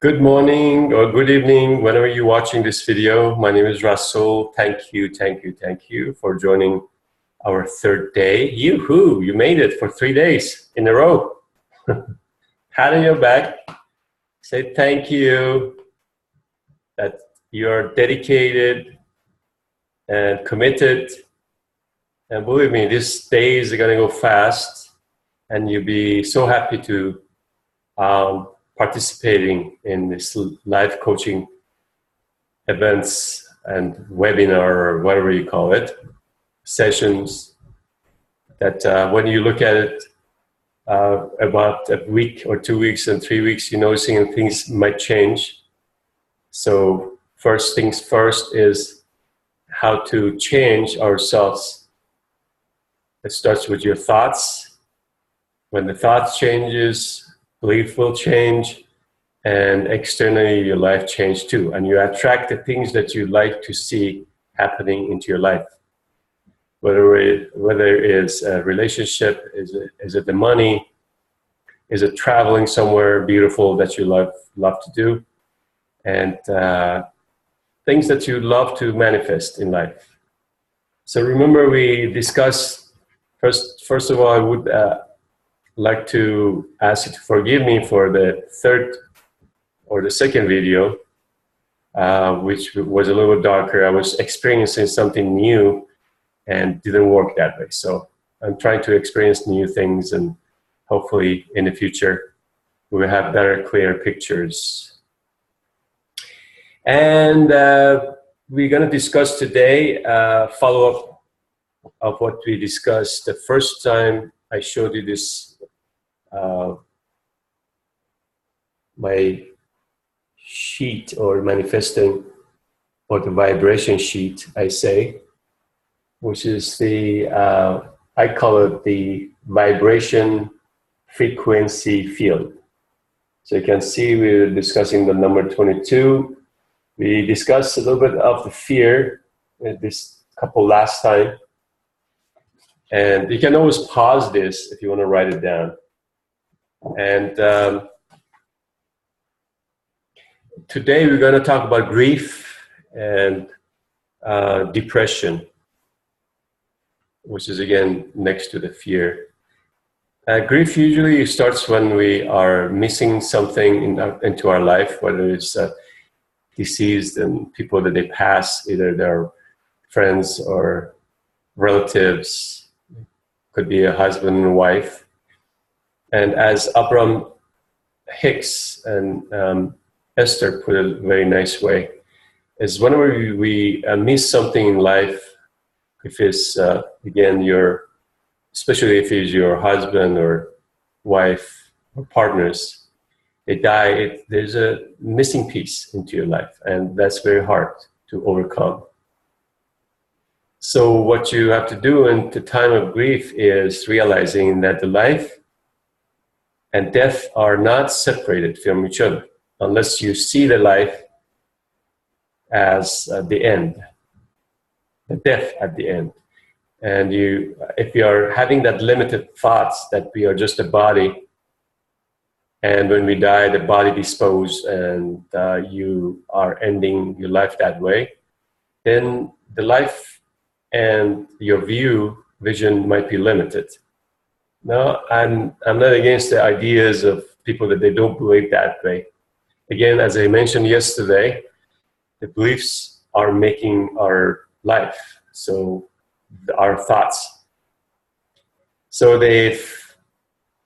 Good morning or good evening, whenever you're watching this video. My name is Rasoul. Thank you for joining our third day. Yoo-hoo, you made it for 3 days in a row. Pat on your back, say thank you, that you're dedicated and committed. And believe me, these days are gonna go fast and you'll be so happy to participating in this live coaching events and webinar or whatever you call it, sessions that when you look at it about a week or 2 weeks and 3 weeks, you're noticing things might change. So first things first is how to change ourselves. It starts with your thoughts. When the thoughts changes, belief will change, and externally your life change too. And you attract the things that you like to see happening into your life. Whether it is a relationship, is it the money, is it traveling somewhere beautiful that you love to do, and things that you love to manifest in life. So remember, we discussed, first of all, I would like to ask you to forgive me for the third or the second video, which was a little bit darker. I was experiencing something new and didn't work that way. So I'm trying to experience new things, and hopefully in the future we will have better, clear pictures. And we're going to discuss today follow-up of what we discussed the first time I showed you this my sheet or manifesting, or the vibration sheet, I say, which is the I call it the vibration frequency field. So you can see we're discussing the number 22. We discussed a little bit of the fear this couple last time, and you can always pause this if you want to write it down. And today we're going to talk about grief and depression, which is again next to the fear. Grief usually starts when we are missing something into our life, whether it's deceased and people that they pass, either their friends or relatives, could be a husband and wife. And as Abraham Hicks and Esther put it a very nice way, is whenever we miss something in life, if it's, again, especially if it's your husband or wife or partners, they die, there's a missing piece into your life, and that's very hard to overcome. So what you have to do in the time of grief is realizing that the life and death are not separated from each other, unless you see the life as the end, the death at the end. And if you are having that limited thoughts that we are just a body, and when we die, the body disposes, and you are ending your life that way, then the life and your vision might be limited. No, I'm not against the ideas of people that they don't believe that way. Again, as I mentioned yesterday, the beliefs are making our life, so our thoughts. So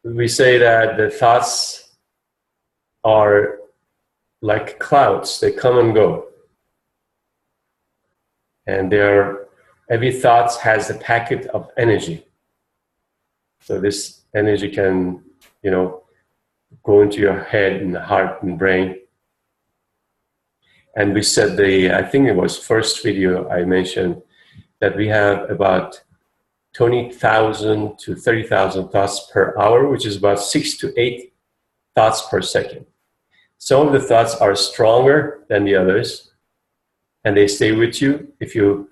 we say that the thoughts are like clouds, they come and go. And every thought has a packet of energy. So this energy can, go into your head and heart and brain. And we said I think it was first video I mentioned that we have about 20,000 to 30,000 thoughts per hour, which is about 6 to 8 thoughts per second. Some of the thoughts are stronger than the others, and they stay with you. If you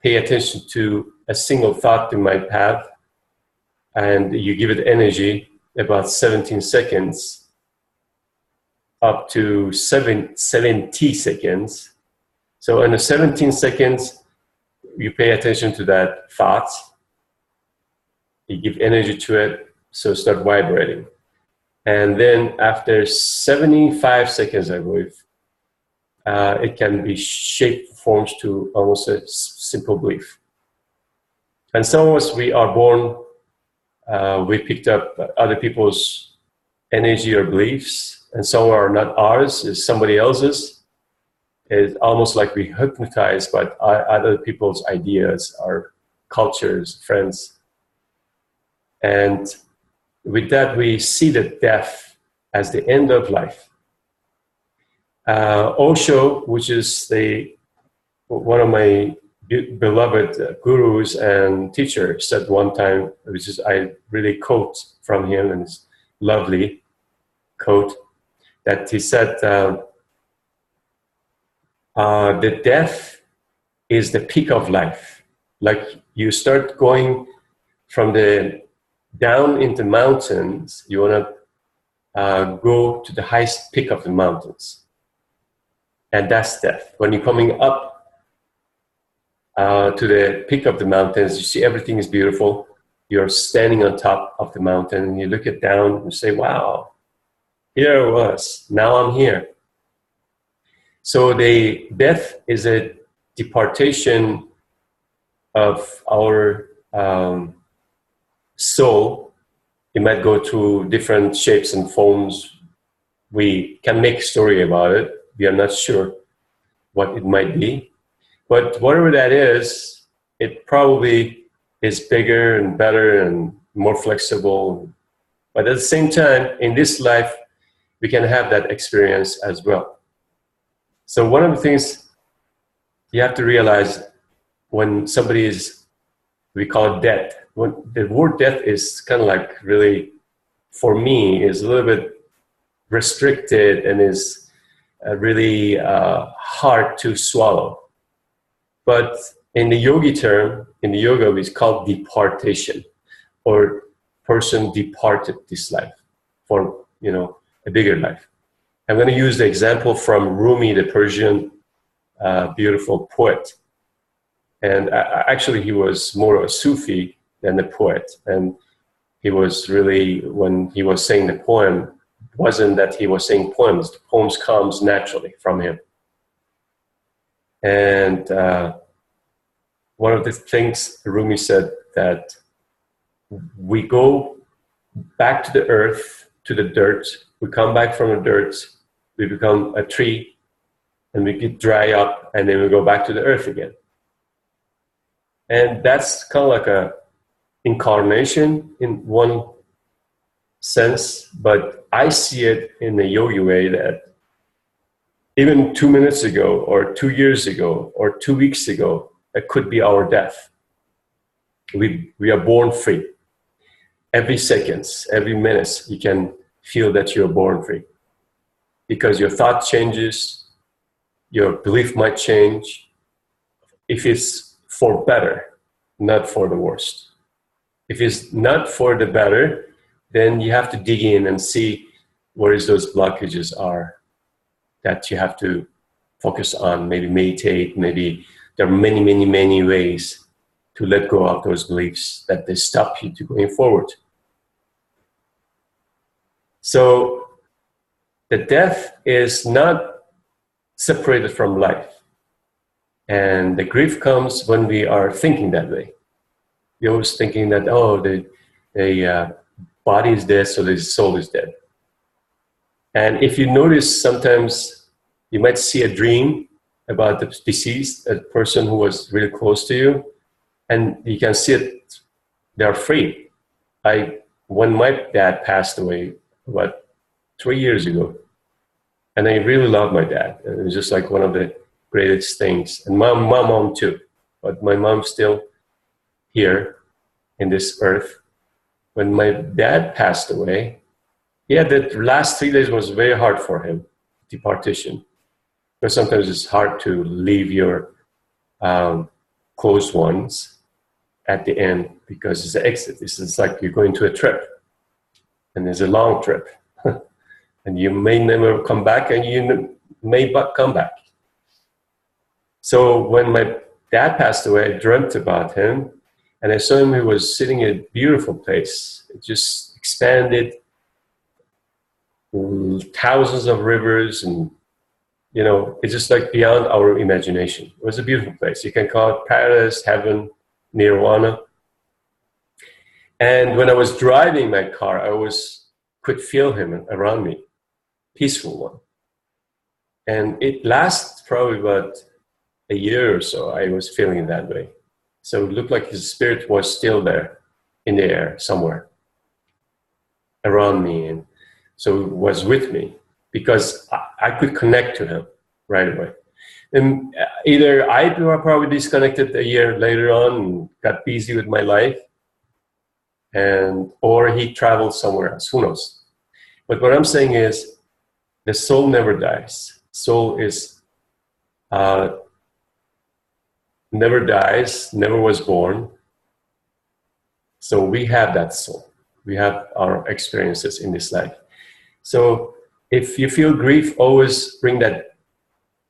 pay attention to a single thought you might have, and you give it energy, about 17 seconds, up to 70 seconds. So in the 17 seconds, you pay attention to that thought, you give energy to it, so start vibrating. And then after 75 seconds, I believe, it can be shaped, forms to almost a simple belief. And some of us, we are born, we picked up other people's energy or beliefs, and some are not ours, it's somebody else's. It's almost like we hypnotized by other people's ideas, our cultures, friends. And with that, we see the death as the end of life. Osho, which is one of my beloved gurus and teachers, said one time, which is I really quote from him, and it's lovely quote, that he said, the death is the peak of life. Like you start going from the down into mountains, you want to go to the highest peak of the mountains. And that's death. When you're coming up to the peak of the mountains, you see everything is beautiful. You're standing on top of the mountain and you look it down and say, wow, here I was, now I'm here. So the death is a departation of our soul. It might go through different shapes and forms. We can make a story about it. We are not sure what it might be. But whatever that is, it probably is bigger and better and more flexible. But at the same time, in this life, we can have that experience as well. So one of the things you have to realize when somebody is, we call it death. When the word death is kind of like really, for me, is a little bit restricted and is really hard to swallow. But in the yogi term, in the yoga, it's called departation, or person departed this life for, a bigger life. I'm going to use the example from Rumi, the Persian beautiful poet. And actually, he was more a Sufi than a poet. And he was really, when he was saying the poem, wasn't that he was saying poems. The poems comes naturally from him. And one of the things Rumi said, that we go back to the earth, to the dirt. We come back from the dirt. We become a tree, and we get dry up, and then we go back to the earth again. And that's kind of like a incarnation in one sense, but I see it in a yogi way that even 2 minutes ago, or 2 years ago, or 2 weeks ago, it could be our death. We are born free. Every seconds, every minute, you can feel that you're born free. Because your thought changes, your belief might change, if it's for better, not for the worst. If it's not for the better, then you have to dig in and see where those blockages are that you have to focus on, maybe meditate, maybe there are many, many, many ways to let go of those beliefs that they stop you to going forward. So the death is not separated from life. And the grief comes when we are thinking that way. We're always thinking that, the body is dead, so the soul is dead. And if you notice, sometimes you might see a dream about the deceased, a person who was really close to you, and you can see it, they're free. When my dad passed away about 3 years ago, and I really love my dad. It was just like one of the greatest things. And my mom too, but my mom's still here in this earth. When my dad passed away, the last 3 days was very hard for him, departation. Because sometimes it's hard to leave your close ones at the end, because it's an exit. It's like you're going to a trip, and it's a long trip. and you may never come back, and you may but come back. So when my dad passed away, I dreamt about him, and I saw him. He was sitting in a beautiful place. It just expanded, thousands of rivers, and you know, it's just like beyond our imagination. It was a beautiful place. You can call it paradise, heaven, nirvana. And when I was driving my car, I could feel him around me, peaceful one. And it lasted probably about a year or so. I was feeling that way. So it looked like his spirit was still there in the air somewhere around me. And so it was with me because I could connect to him right away. And either I probably disconnected a year later on and got busy with my life, or he traveled somewhere else, who knows. But what I'm saying is the soul never dies. Soul is never dies, never was born. So we have that soul. We have our experiences in this life. So if you feel grief, always bring that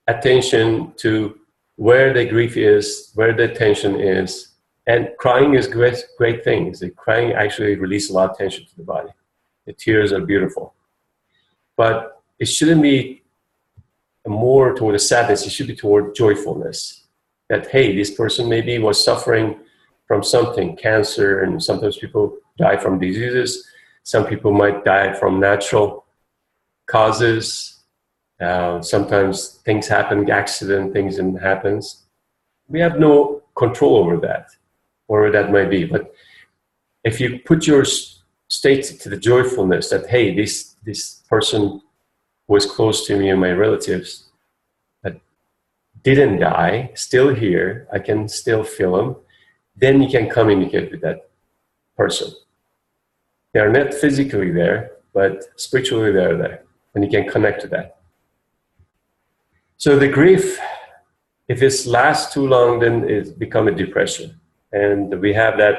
attention to where the grief is, where the tension is. And crying is great thing. Crying actually releases a lot of tension to the body. The tears are beautiful. But it shouldn't be more toward the sadness. It should be toward joyfulness. That, hey, this person maybe was suffering from something, cancer, and sometimes people die from diseases. Some people might die from natural causes. Sometimes things happen, things happens. We have no control over that, whatever that might be. But if you put your state to the joyfulness that, hey, this person was close to me and my relatives that didn't die, still here, I can still feel them, then you can communicate with that person. They are not physically there, but spiritually they're there, and you can connect to that. So the grief, if it lasts too long, then it becomes a depression. And we have that,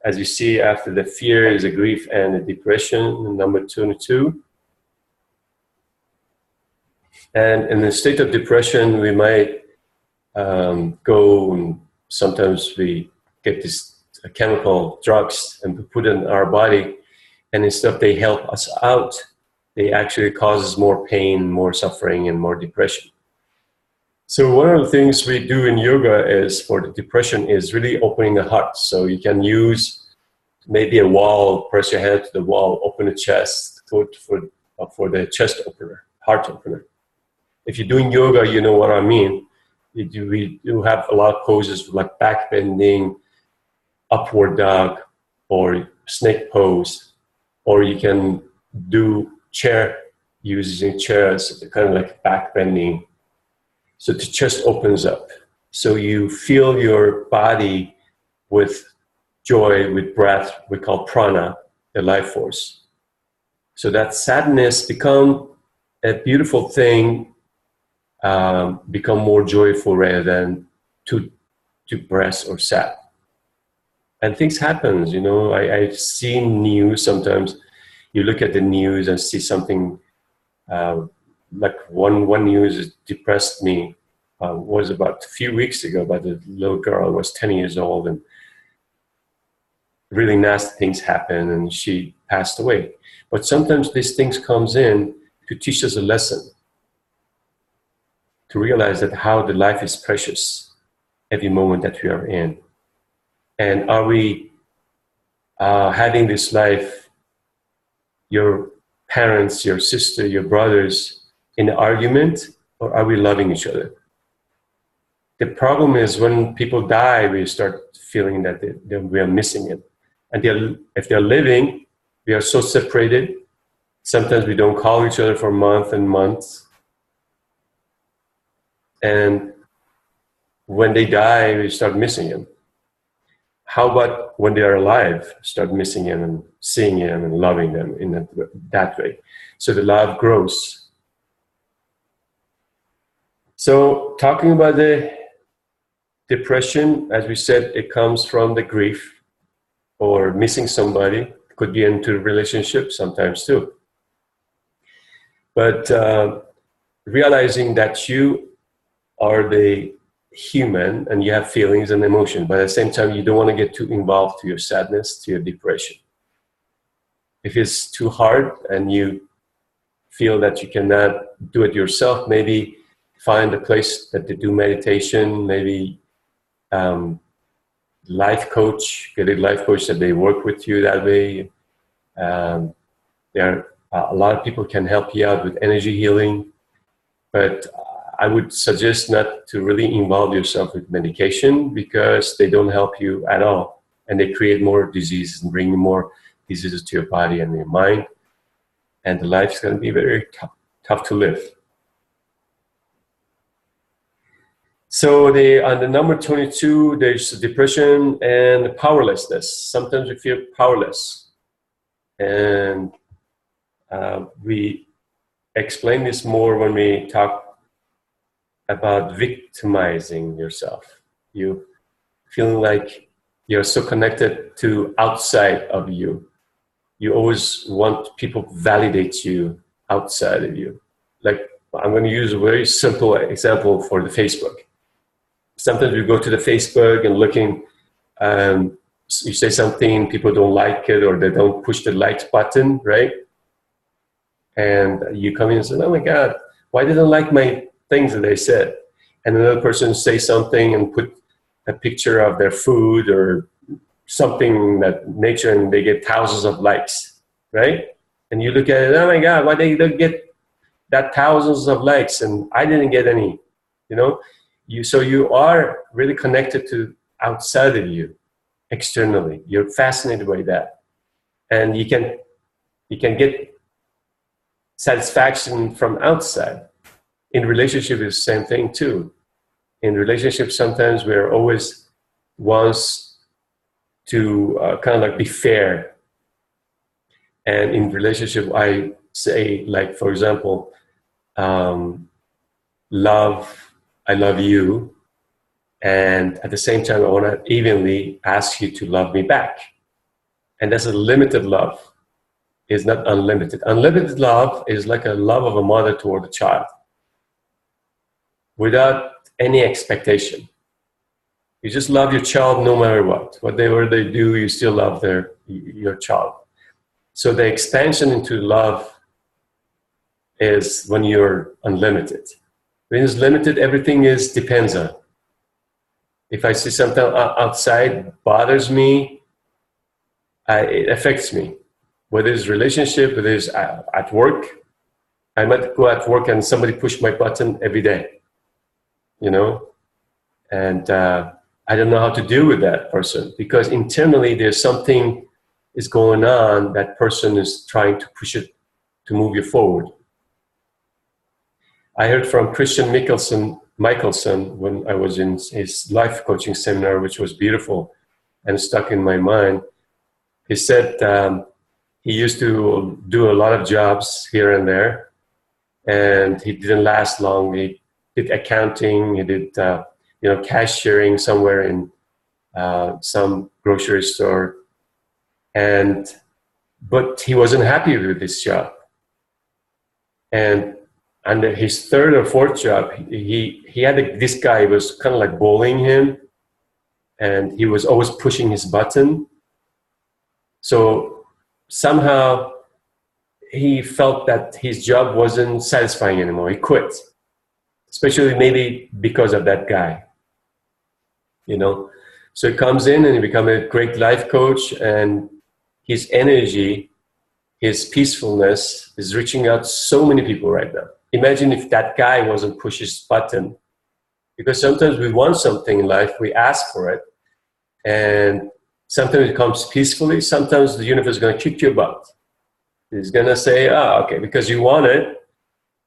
as you see, after the fear is a grief and a depression, number 2. And in the state of depression, we might go, and sometimes we get these chemical drugs and we put in our body, and instead of they help us out, they actually causes more pain, more suffering, and more depression. So one of the things we do in yoga is for the depression is really opening the heart. So you can use maybe a wall, press your hand to the wall, open the chest, go for the chest opener, heart opener. If you're doing yoga, you know what I mean. We do have a lot of poses like back bending, upward dog, or snake pose, or you can do chair, using chairs, kind of like back bending. So the chest opens up. So you feel your body with joy, with breath, we call prana, the life force. So that sadness become a beautiful thing, become more joyful rather than too depressed or sad. And things happen, you know. I've seen news sometimes. You look at the news and see something like one news depressed me. Was about a few weeks ago, but the little girl was 10 years old, and really nasty things happened, and she passed away. But sometimes these things comes in to teach us a lesson, to realize that how the life is precious every moment that we are in. And are we having this life, your parents, your sister, your brothers, in an argument, or are we loving each other? The problem is when people die, we start feeling that we are missing it. And if they're living, we are so separated. Sometimes we don't call each other for months and months. And when they die, we start missing them. How about when they are alive, start missing them and seeing them and loving them in that way? So the love grows. So talking about the depression, as we said, it comes from the grief or missing somebody. It could be into a relationship sometimes too. But realizing that you are the human and you have feelings and emotions, but at the same time, you don't want to get too involved to your sadness, to your depression. If it's too hard and you feel that you cannot do it yourself, maybe find a place that they do meditation, maybe life coach, get a life coach that they work with you that way. There are a lot of people can help you out with energy healing, but I would suggest not to really involve yourself with medication because they don't help you at all, and they create more diseases and bring more diseases to your body and your mind, and the life is going to be very tough to live. So on the number 22, there's depression and powerlessness. Sometimes we feel powerless, and we explain this more when we talk about victimizing yourself. You feeling like you're so connected to outside of you. You always want people to validate you outside of you. Like, I'm going to use a very simple example for the Facebook. Sometimes we go to the Facebook and looking, you say something, people don't like it, or they don't push the like button, right? And you come in and say, oh my God, why didn't they like my things that they said? And another person say something and put a picture of their food or something that nature, and they get thousands of likes, right? And you look at it, oh my God, why they don't get that thousands of likes and I didn't get any, you know? So you are really connected to outside of you, externally. You're fascinated by that. And you can get satisfaction from outside. In relationship, it's the same thing too. In relationships, sometimes we're always wants to kind of like be fair. And in relationship, I say, like, for example, I love you, and at the same time, I want to evenly ask you to love me back. And that's a limited love. It's not unlimited. Unlimited love is like a love of a mother toward a child, without any expectation. You just love your child no matter what. Whatever they do, you still love your child. So the expansion into love is when you're unlimited. When it's limited, everything depends on. If I see something outside bothers me, it affects me. Whether it's relationship, whether it's at work, I might go at work and somebody push my button every day, you know, and I don't know how to deal with that person because internally there's something is going on. That person is trying to push it to move you forward. I heard from Christian Michelson when I was in his life coaching seminar, which was beautiful and stuck in my mind. He said he used to do a lot of jobs here and there, and he didn't last long. He did accounting, he did cashiering somewhere in some grocery store, but he wasn't happy with this job. And under his third or fourth job, he had this guy who was kind of like bullying him, and he was always pushing his button. So somehow he felt that his job wasn't satisfying anymore. He quit, especially maybe because of that guy, you know. So he comes in and he becomes a great life coach, and his energy, his peacefulness is reaching out so many people right now. Imagine if that guy wasn't push his button, because sometimes we want something in life, we ask for it, and sometimes it comes peacefully. Sometimes the universe is going to kick your butt. It's going to say, okay, because you want it,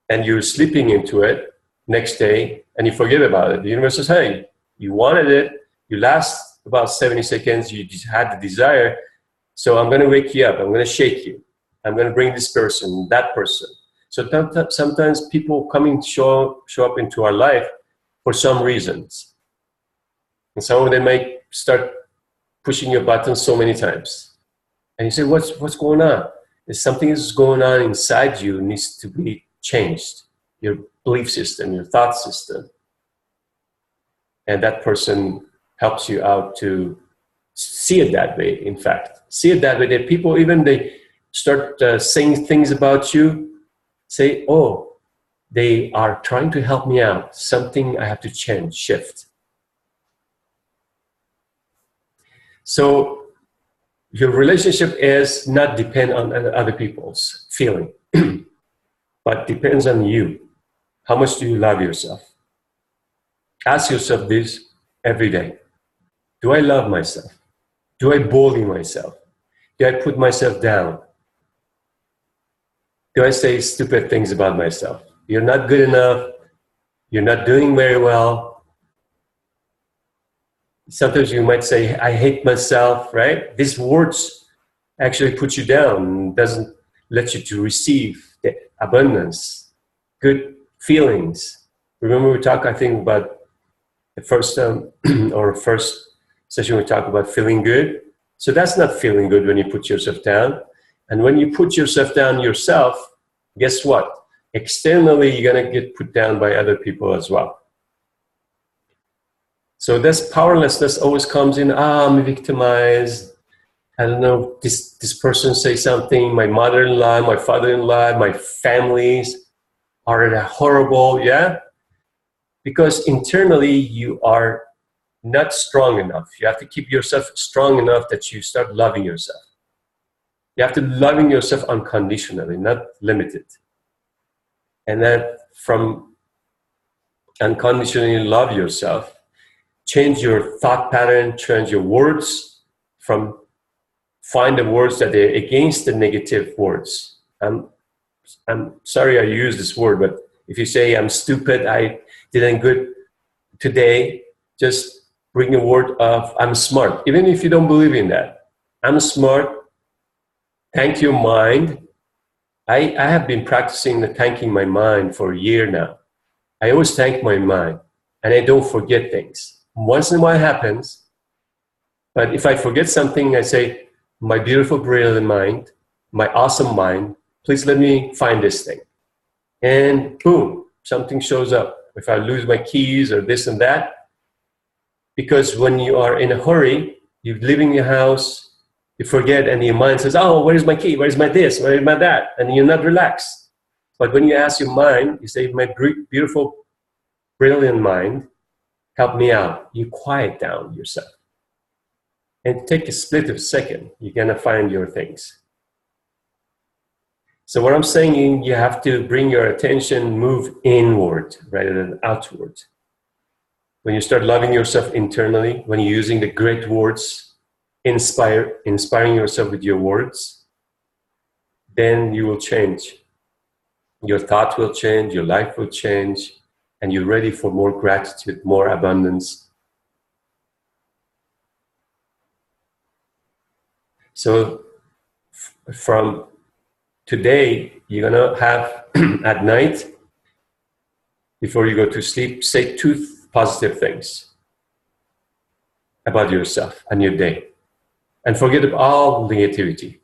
and you're sleeping into it next day, and you forget about it. The universe says, hey, you wanted it, you last about 70 seconds, you just had the desire, so I'm going to wake you up, I'm going to shake you, I'm going to bring this person, that person. So sometimes people show up into our life for some reasons. And some of them might start pushing your button so many times. And you say, what's going on? There's something is going on inside you, needs to be changed your belief system, your thought system. And that person helps you out to see it that way, in fact. See it that way, that people, even they start saying things about you, say, oh, they are trying to help me out. Something I have to change, shift. So your relationship is not depend on other people's feeling, but depends on you. How much do you love yourself? Ask yourself this every day. Do I love myself? Do I bully myself? Do I put myself down? Do I say stupid things about myself? You're not good enough. You're not doing very well. Sometimes you might say, I hate myself, right? These words actually put you down, doesn't let you to receive the abundance, good feelings. Remember we talked, I think, about the first or first session we talked about feeling good. So that's not feeling good when you put yourself down. And when you put yourself down yourself, guess what? Externally, you're going to get put down by other people as well. So this powerlessness always comes in, I'm victimized. I don't know, this person say something, my mother-in-law, my father-in-law, my families are horrible, yeah? Because internally you are not strong enough. You have to keep yourself strong enough that you start loving yourself. You have to loving yourself unconditionally, not limited. And then from unconditionally love yourself, change your thought pattern, change your words, from find the words that are against the negative words. I'm sorry I use this word, but if you say I'm stupid, I didn't good today, just bring a word of I'm smart. Even if you don't believe in that. I'm smart. Thank your mind. I have been practicing the thanking my mind for a year now. I always thank my mind, and I don't forget things. Once in a while happens, but if I forget something, I say, my beautiful, brilliant mind, my awesome mind, please let me find this thing. And boom, something shows up. If I lose my keys or this and that, because when you are in a hurry, you're leaving your house, you forget, and your mind says, oh, where's my key? Where's my this? Where's my that? And you're not relaxed. But when you ask your mind, you say, my beautiful, brilliant mind, help me out. You quiet down yourself. And take a split of a second, you're going to find your things. So what I'm saying, you have to bring your attention, move inward rather than outward. When you start loving yourself internally, when you're using the great words, inspiring yourself with your words, then you will change. Your thought will change, your life will change, and you're ready for more gratitude, more abundance. So from today, you're going to have at night, before you go to sleep, say 2 positive things about yourself and your day. And forget all negativity.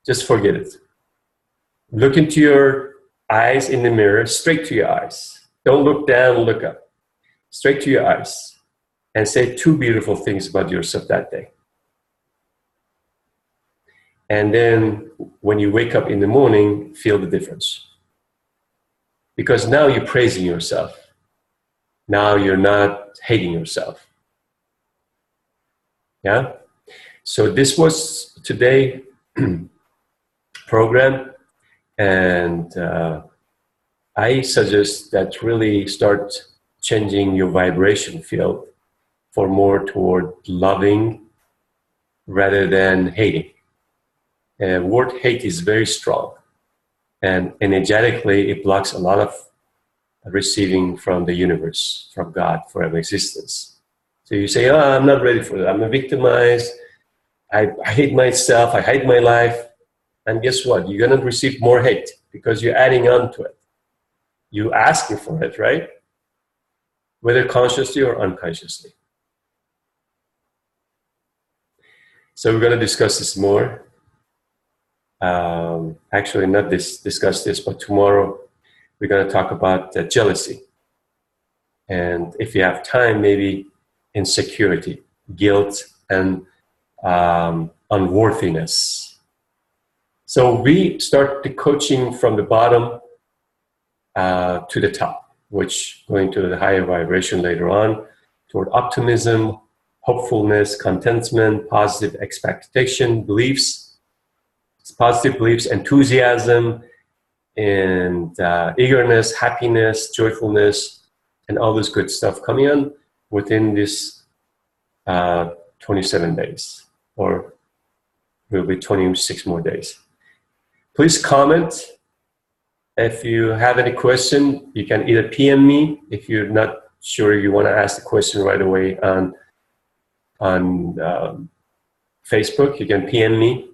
Just forget it. Look into your eyes in the mirror, straight to your eyes. Don't look down, look up. Straight to your eyes. And say 2 beautiful things about yourself that day. And then when you wake up in the morning, feel the difference. Because now you're praising yourself. Now you're not hating yourself. Yeah? So this was today's program. And I suggest that really start changing your vibration field for more toward loving rather than hating. Word hate is very strong, and energetically it blocks a lot of receiving from the universe, from God, from existence. So you say, oh, I'm not ready for that. I'm a victimized. I hate myself. I hate my life. And guess what? You're going to receive more hate because you're adding on to it. You're asking for it, right? Whether consciously or unconsciously. So we're going to discuss this more. Actually, not discuss this, but tomorrow we're going to talk about jealousy. And if you have time, maybe insecurity, guilt, and unworthiness. So we start the coaching from the bottom to the top, which going to the higher vibration later on, toward optimism, hopefulness, contentment, positive expectation, beliefs, positive beliefs, enthusiasm, and eagerness, happiness, joyfulness, and all this good stuff coming on within this 27 days, or will be 26 more days. Please comment. If you have any question, you can either PM me if you're not sure you want to ask the question right away on Facebook. You can PM me.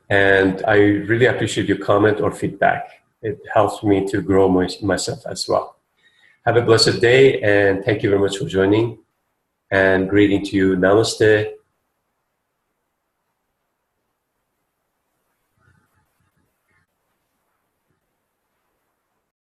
And I really appreciate your comment or feedback. It helps me to grow myself as well. Have a blessed day, and thank you very much for joining. And greeting to you. Namaste.